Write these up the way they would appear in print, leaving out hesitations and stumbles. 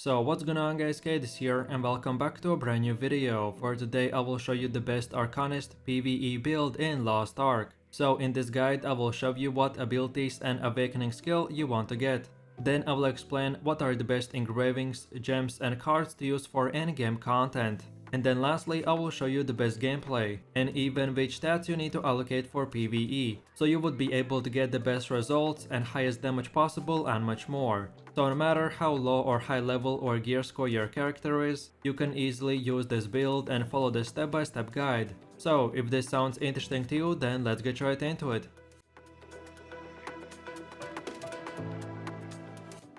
So what's going on guys, Kate is here and welcome back to a brand new video. For today I will show you the best Arcanist PvE build in Lost Ark. So in this guide I will show you what abilities and awakening skill you want to get. Then I will explain what are the best engravings, gems and cards to use for endgame content. And then lastly I will show you the best gameplay and even which stats you need to allocate for PvE, so you would be able to get the best results and highest damage possible and much more. So no matter how low or high level or gear score your character is, you can easily use this build and follow the step-by-step guide. So if this sounds interesting to you, then let's get right into it.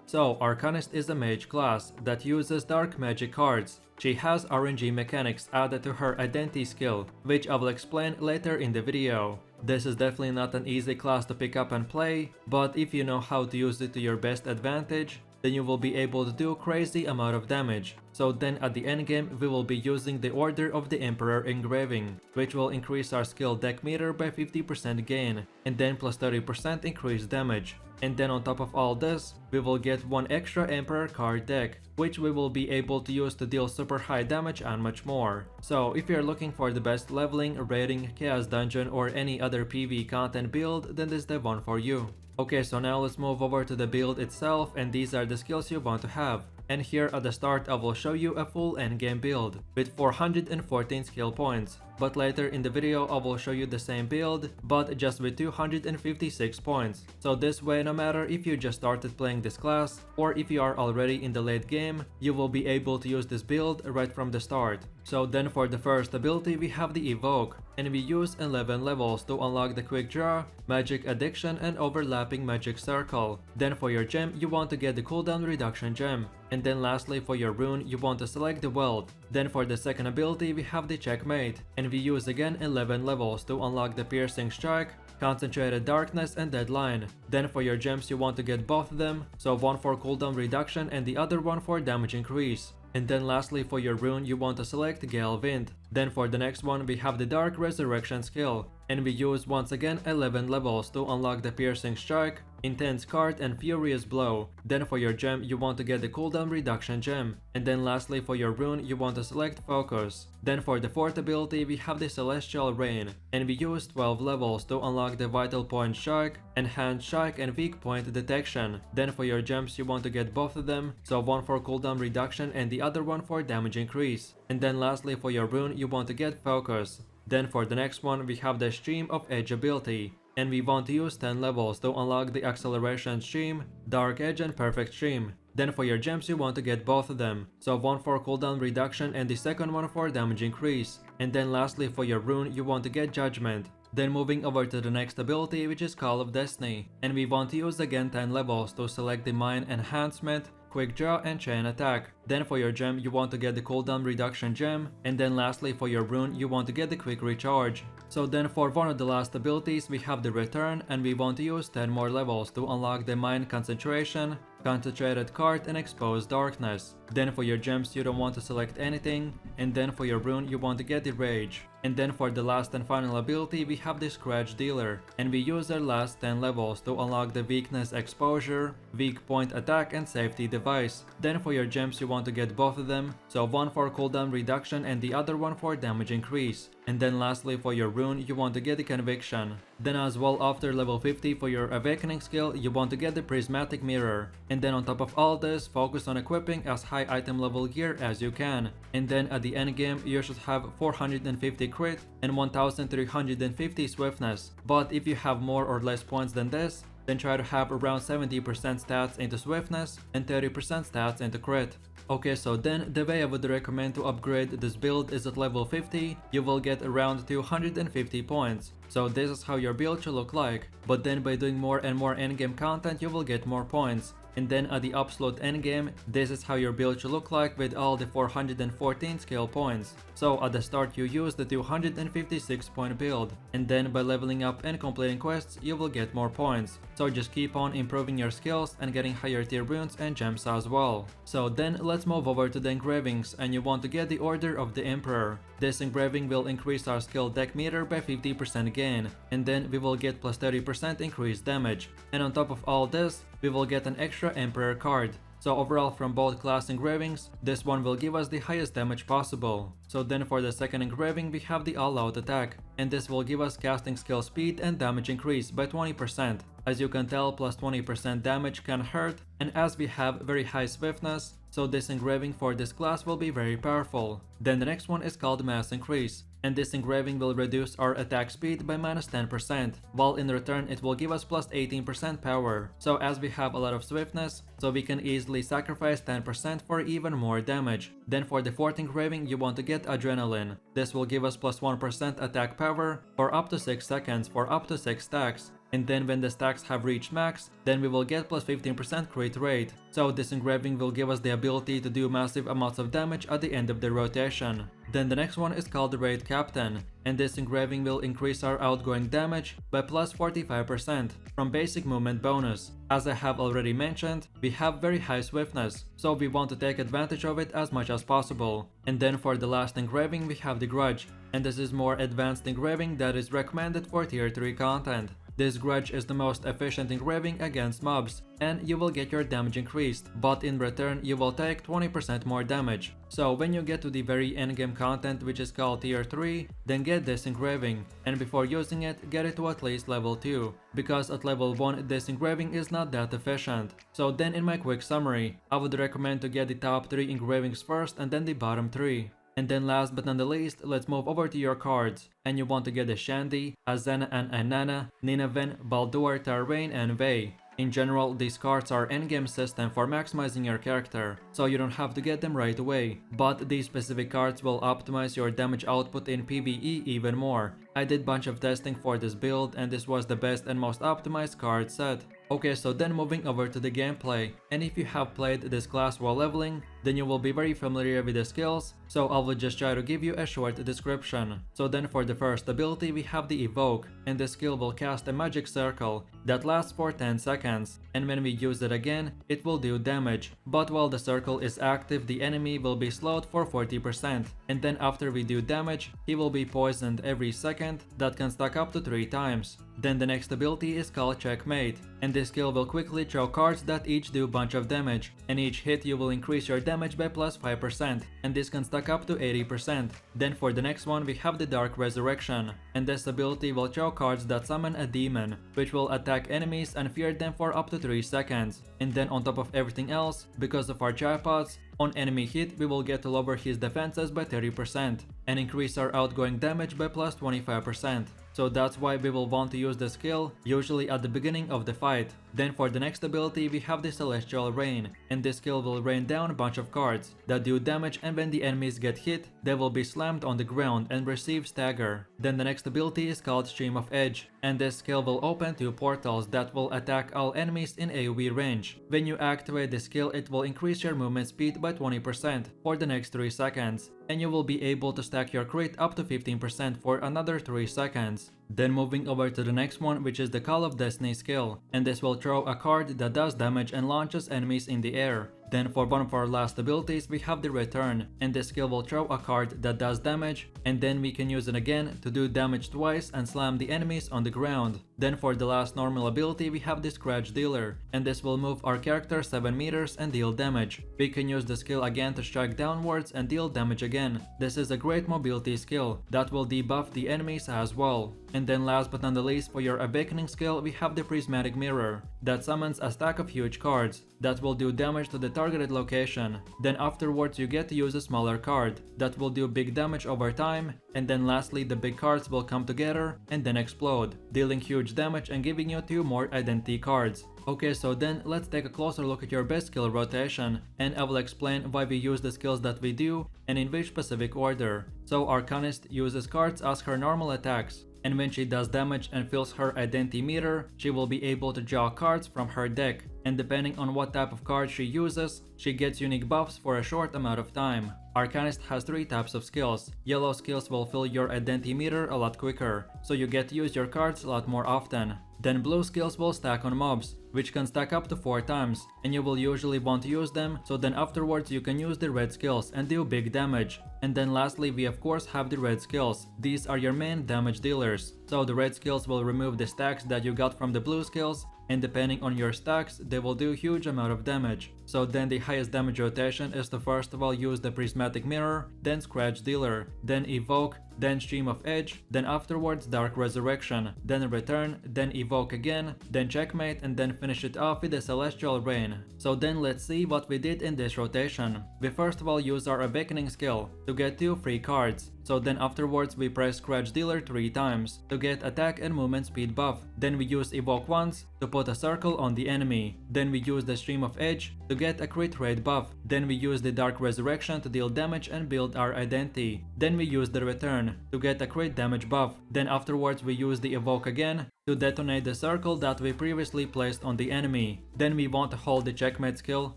So Arcanist is a mage class that uses dark magic cards. She has RNG mechanics added to her identity skill, which I will explain later in the video. This is definitely not an easy class to pick up and play, but if you know how to use it to your best advantage, then you will be able to do crazy amount of damage. So then at the endgame we will be using the Order of the Emperor Engraving, which will increase our skill deck meter by 50% gain, and then plus 30% increased damage. And then on top of all this, we will get one extra Emperor card deck, which we will be able to use to deal super high damage and much more. So if you're looking for the best leveling, raiding, chaos dungeon or any other PvE content build, then this is the one for you. Okay, so now let's move over to the build itself, and these are the skills you want to have. And here at the start I will show you a full endgame build with 414 skill points, but later in the video I will show you the same build but just with 256 points. So this way, no matter if you just started playing this class or if you are already in the late game, you will be able to use this build right from the start. So then for the first ability we have the Evoke, and we use 11 levels to unlock the Quick Draw, Magic Addiction and Overlapping Magic Circle. Then for your gem you want to get the cooldown reduction gem. And then lastly for your rune you want to select the Wealth. Then for the second ability we have the Checkmate, and we use again 11 levels to unlock the Piercing Strike, Concentrated Darkness and Deadline. Then for your gems you want to get both of them, so one for cooldown reduction and the other one for damage increase. And then lastly for your rune you want to select Gale Wind. Then for the next one we have the Dark Resurrection skill, and we use once again 11 levels to unlock the Piercing Strike, Intense Card and Furious Blow. Then for your gem you want to get the cooldown reduction gem. And then lastly for your rune you want to select Focus. Then for the fourth ability we have the Celestial Rain, and we use 12 levels to unlock the Vital Point Strike, Enhanced Strike and Weak Point Detection. Then for your gems you want to get both of them, so one for cooldown reduction and the other one for damage increase. And then lastly for your rune you want to get Focus. Then for the next one we have the Stream of Edge ability, and we want to use 10 levels to unlock the Acceleration Stream, Dark Edge and Perfect Stream. Then for your gems you want to get both of them, so one for cooldown reduction and the second one for damage increase. And then lastly for your rune you want to get Judgment. Then moving over to the next ability, which is Call of Destiny, and we want to use again 10 levels to select the Mine Enhancement, Quick Draw and Chain Attack. Then for your gem you want to get the cooldown reduction gem, and then lastly for your rune you want to get the Quick Recharge. So then for one of the last abilities we have the Return, and we want to use 10 more levels to unlock the Mind Concentration, Concentrated Card and Exposed Darkness. Then for your gems you don't want to select anything, and then for your rune you want to get the Rage. And then for the last and final ability we have the Scratch Dealer, and we use our last 10 levels to unlock the Weakness Exposure, Weak Point Attack and Safety Device. Then for your gems you want to get both of them, so one for cooldown reduction and the other one for damage increase. And then lastly for your rune you want to get the Conviction. Then as well after level 50 for your awakening skill you want to get the Prismatic Mirror. And then on top of all this, focus on equipping as high item level gear as you can. And then at the end game you should have 450 crit and 1350 swiftness. But if you have more or less points than this, then try to have around 70% stats into swiftness and 30% stats into crit. Okay, so then the way I would recommend to upgrade this build is at level 50, you will get around 250 points. So this is how your build should look like, but then by doing more and more endgame content you will get more points. And then at the absolute endgame, this is how your build should look like with all the 414 skill points. So at the start you use the 256 point build, and then by leveling up and completing quests you will get more points. So just keep on improving your skills and getting higher tier runes and gems as well. So then let's move over to the engravings, and you want to get the Order of the Emperor. This engraving will increase our skill deck meter by 50% gain, and then we will get plus 30% increased damage. And on top of all this, we will get an extra Emperor card. So overall from both class engravings, this one will give us the highest damage possible. So then for the second engraving we have the all-out attack, and this will give us casting skill speed and damage increase by 20%. As you can tell, plus 20% damage can hurt, and as we have very high swiftness, so this engraving for this class will be very powerful. Then the next one is called Mass Increase, and this engraving will reduce our attack speed by minus 10%, while in return it will give us plus 18% power. So as we have a lot of swiftness, so we can easily sacrifice 10% for even more damage. Then for the fourth engraving you want to get Adrenaline. This will give us plus 1% attack power for up to 6 seconds for up to 6 stacks. And then when the stacks have reached max, then we will get plus 15% crit rate. So this engraving will give us the ability to do massive amounts of damage at the end of the rotation. Then the next one is called the Raid Captain, and this engraving will increase our outgoing damage by plus 45% from basic movement bonus. As I have already mentioned, we have very high swiftness, so we want to take advantage of it as much as possible. And then for the last engraving we have the Grudge, and this is more advanced engraving that is recommended for tier 3 content. This Grudge is the most efficient engraving against mobs, and you will get your damage increased, but in return you will take 20% more damage. So when you get to the very endgame content, which is called tier 3, then get this engraving, and before using it, get it to at least level 2, because at level 1 this engraving is not that efficient. So then in my quick summary, I would recommend to get the top 3 engravings first and then the bottom 3. And then last but not the least, let's move over to your cards. And you want to get a Shandy, Azena and Anana, Nineveh, Baldur, Tarvain and Vey. In general, these cards are endgame system for maximizing your character, so you don't have to get them right away. But these specific cards will optimize your damage output in PvE even more. I did bunch of testing for this build and this was the best and most optimized card set. Okay, so then moving over to the gameplay, and if you have played this class while leveling, then you will be very familiar with the skills, so I will just try to give you a short description. So then for the first ability we have the Evoke, and the skill will cast a magic circle that lasts for 10 seconds, and when we use it again, it will do damage, but while the circle is active the enemy will be slowed for 40%, and then after we do damage, he will be poisoned every second, that can stack up to 3 times. Then the next ability is called Checkmate, and this skill will quickly throw cards that each do bunch of damage, and each hit you will increase your damage by plus 5%, and this can stack up to 80%. Then for the next one we have the Dark Resurrection, and this ability will throw cards that summon a demon, which will attack enemies and fear them for up to 3 seconds. And then on top of everything else, because of our tripods, on enemy hit we will get to lower his defenses by 30% and increase our outgoing damage by plus 25%. So that's why we will want to use the skill usually at the beginning of the fight. Then for the next ability we have the Celestial Rain, and this skill will rain down a bunch of cards that do damage, and when the enemies get hit, they will be slammed on the ground and receive stagger. Then the next ability is called Stream of Edge, and this skill will open 2 portals that will attack all enemies in AoE range. When you activate the skill, it will increase your movement speed by 20% for the next 3 seconds, and you will be able to stack your crit up to 15% for another 3 seconds. Then moving over to the next one, which is the Call of Destiny skill, and this will throw a card that does damage and launches enemies in the air. Then for one of our last abilities we have the Return, and this skill will throw a card that does damage, and then we can use it again to do damage twice and slam the enemies on the ground. Then for the last normal ability we have the Scratch Dealer, and this will move our character 7 meters and deal damage. We can use the skill again to strike downwards and deal damage again. This is a great mobility skill that will debuff the enemies as well. And then last but not the least, for your Awakening skill we have the Prismatic Mirror that summons a stack of huge cards that will do damage to the targeted location. Then afterwards you get to use a smaller card that will do big damage over time, and then lastly the big cards will come together and then explode, dealing huge damage and giving you 2 more identity cards. Okay, so then let's take a closer look at your best skill rotation, and I will explain why we use the skills that we do and in which specific order. So Arcanist uses cards as her normal attacks, and when she does damage and fills her identity meter, she will be able to draw cards from her deck, and depending on what type of card she uses, she gets unique buffs for a short amount of time. Arcanist has 3 types of skills. Yellow skills will fill your identity meter a lot quicker, so you get to use your cards a lot more often. Then blue skills will stack on mobs, which can stack up to 4 times, and you will usually want to use them, so then afterwards you can use the red skills and do big damage. And then lastly we of course have the red skills. These are your main damage dealers. So the red skills will remove the stacks that you got from the blue skills, and depending on your stacks they will do huge amount of damage. So then the highest damage rotation is to first of all use the Prismatic Mirror, then Scratch Dealer, then Evoke, then Stream of Edge, then afterwards Dark Resurrection, then Return, then Evoke again, then Checkmate, and then finish it off with the Celestial Rain. So then let's see what we did in this rotation. We first of all use our Awakening skill to get 2 free cards. So then afterwards we press Scratch Dealer 3 times to get attack and movement speed buff. Then we use Evoke once to put a circle on the enemy. Then we use the Stream of Edge to get a crit rate buff. Then we use the Dark Resurrection to deal damage and build our identity. Then we use the Return to get a crit damage buff. Then afterwards we use the Evoke again to detonate the circle that we previously placed on the enemy. Then we want to hold the Checkmate skill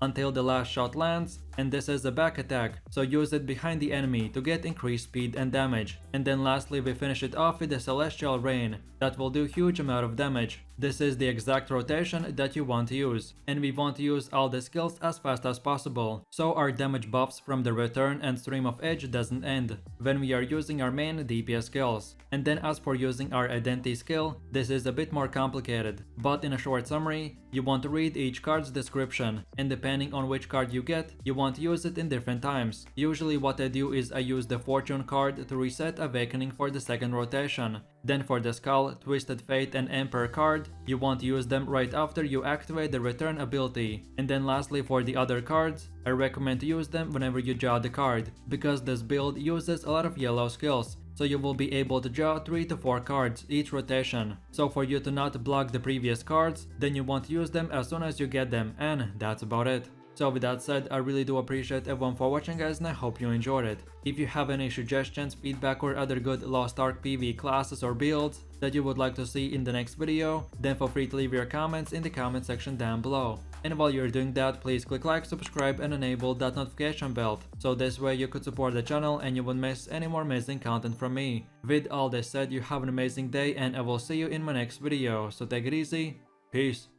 until the last shot lands, and this is a back attack, so use it behind the enemy to get increased speed and damage. And then lastly we finish it off with the Celestial Rain that will do huge amount of damage. This is the exact rotation that you want to use, and we want to use all the skills as fast as possible, so our damage buffs from the Return and Stream of Edge doesn't end when we are using our main DPS skills. And then as for using our identity skill, this is a bit more complicated, but in a short summary, you want to read each card's description, and depending on which card you get, you want to use it in different times. Usually what I do is I use the Fortune card to reset Awakening for the second rotation. Then for the Skull, Twisted Fate and Emperor card, you want to use them right after you activate the Return ability. And then lastly for the other cards, I recommend to use them whenever you draw the card, because this build uses a lot of yellow skills. So you will be able to draw 3 to 4 cards each rotation. So for you to not block the previous cards, then you want to use them as soon as you get them, and that's about it. So with that said, I really do appreciate everyone for watching guys, and I hope you enjoyed it. If you have any suggestions, feedback or other good Lost Ark PvE classes or builds that you would like to see in the next video, then feel free to leave your comments in the comment section down below. And while you're doing that, please click like, subscribe and enable that notification bell, so this way you could support the channel and you won't miss any more amazing content from me. With all this said, you have an amazing day and I will see you in my next video, so take it easy, peace.